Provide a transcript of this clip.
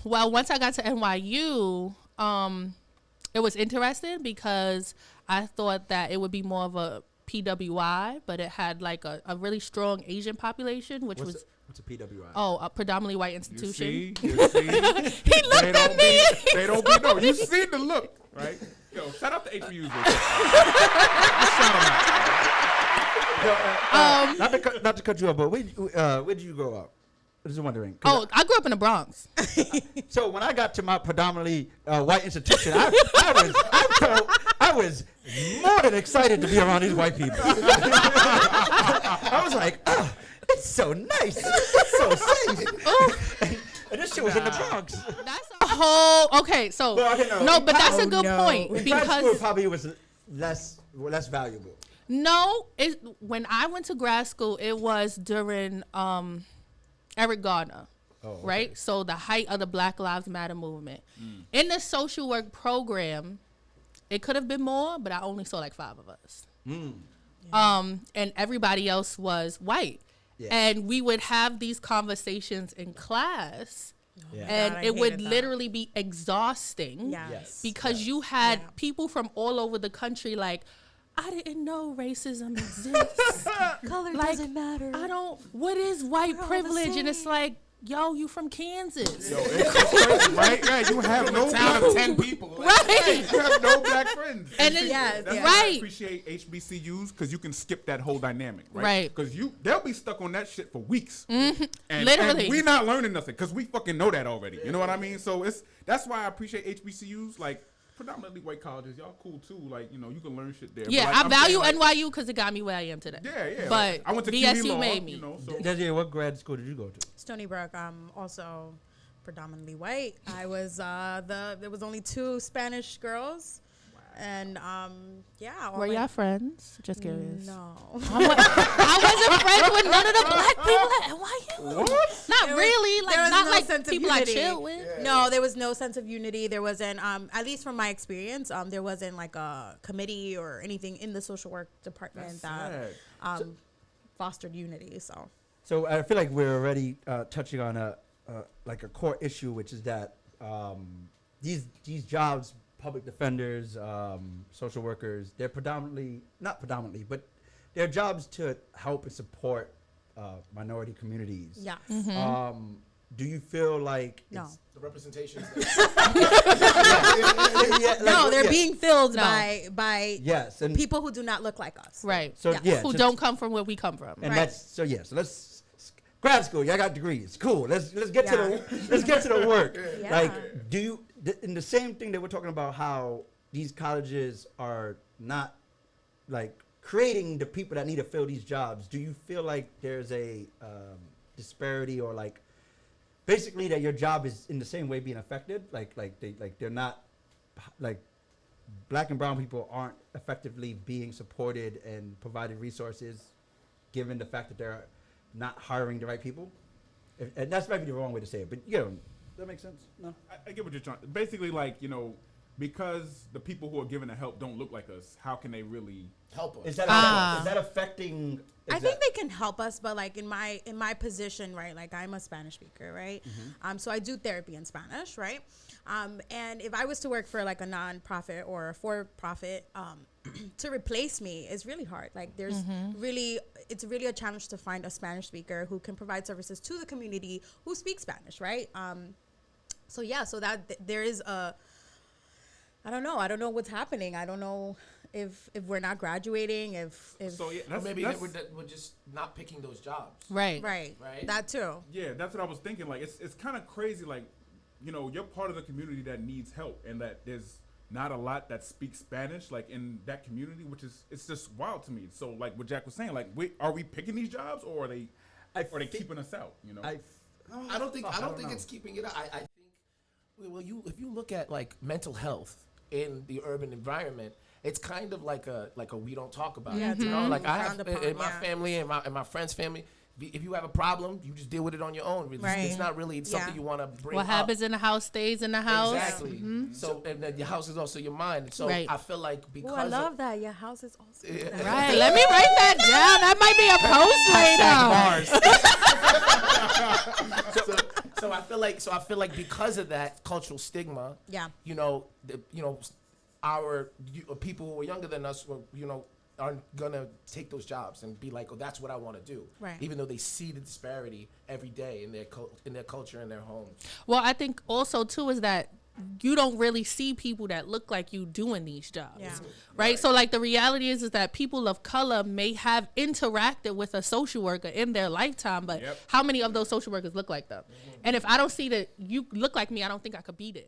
Well, once I got to NYU, it was interesting because I thought that it would be more of a PWI, but it had like a really strong Asian population, which was... What's a PWI? Oh, a predominantly white institution. You see? He looked at me. They don't be, no, you see the look, right? Yo, shout out to HBCUs. Not to cut you off, but where did you grow up? I was just wondering. Oh, I grew up in the Bronx. So when I got to my predominantly white institution, I was more than excited to be around these white people. I was like, oh, it's so nice. It's so safe. And this shit was in the Bronx. That's a whole... Okay, so... Well, no, but that's a good point. Because grad school probably was less valuable. No, when I went to grad school, it was during Eric Garner, right? So the height of the Black Lives Matter movement. In the social work program, it could have been more, but I only saw like 5 of us. And everybody else was white. Yeah. And we would have these conversations in class, and it would literally be exhausting because you had people from all over the country like, I didn't know racism exists. Color doesn't matter. What is white privilege? And it's like, yo, you from Kansas. Yo, it's crazy, right? Yeah, you have no town of 10 people. Right. You have no black friends. And that's why I appreciate HBCUs, because you can skip that whole dynamic, right? Because they'll be stuck on that shit for weeks. Mm-hmm. And we're not learning nothing because we fucking know that already. You know what I mean? So that's why I appreciate HBCUs, like predominantly white colleges. Y'all cool too. Like, you know, you can learn shit there. Yeah, like, I value NYU because it got me where I am today. Yeah. But like, I went to VSU Law, made me. You know, so. Dhesiay, what grad school did you go to? Stony Brook. I'm also predominantly white. I was there was only 2 Spanish girls. And were y'all friends? Just curious. No. I wasn't friends with none of the black people at NYU. What? Not really. Like not no like sense of people I unity. chill with. Yeah. No, there was no sense of unity. There wasn't at least from my experience, there wasn't like a committee or anything in the social work department that fostered unity. So I feel like we're already touching on a core issue, which is that these jobs, public defenders, social workers, they're not predominantly, but their jobs to help and support minority communities. Yes. Mm-hmm. Do you feel like no. The representation no, they're being filled by and people who do not look like us. Right. So who don't come from where we come from. And so let's grad school, y'all got degrees. Cool. Let's get to the work. Yeah. Like, do you in the same thing that we're talking about how these colleges are not like creating the people that need to fill these jobs, do you feel like there's a disparity or like basically that your job is in the same way being affected? Like they're not like black and brown people aren't effectively being supported and provided resources given the fact that they're not hiring the right people? And that's maybe the wrong way to say it, but does that make sense? No? I get what you're trying. Basically, like, you know, because the people who are giving the help don't look like us, how can they really help us? Is that affecting? I think they can help us, but like in my position, right? Like I'm a Spanish speaker, right? Mm-hmm. So I do therapy in Spanish, right? And if I was to work for like a non-profit or a for-profit, to replace me is really hard. Like there's it's really a challenge to find a Spanish speaker who can provide services to the community who speaks Spanish, right? So that there is I don't know what's happening. I don't know if we're not graduating, maybe we're just not picking those jobs. Right. That too. Yeah, that's what I was thinking. Like it's kind of crazy. Like, you know, you're part of the community that needs help, and that there's not a lot that speaks Spanish, like in that community, it's just wild to me. So, like what Jack was saying, like, are we picking these jobs, or are they keeping us out? You know, I don't think it's keeping it out. I think, if you look at like mental health in the urban environment, it's kind of like a we don't talk about it. You know, like I have in my family and my friend's family. If you have a problem, you just deal with it on your own. It's not really something you want to bring up. What happens in the house stays in the house. Exactly. Mm-hmm. So, and then your house is also your mind. So I feel like because I love that. Your house is also your mind. Right. Let me write that down. That might be a post later. So I feel like because of that cultural stigma, you know, our people who are younger than us, you know, aren't gonna take those jobs and be like, oh, that's what I want to do. Right. Even though they see the disparity every day in their culture and their homes. Well, I think also too is that you don't really see people that look like you doing these jobs. Yeah. Right? So like the reality is that people of color may have interacted with a social worker in their lifetime, but how many of those social workers look like them? And if I don't see that you look like me, I don't think I could be there.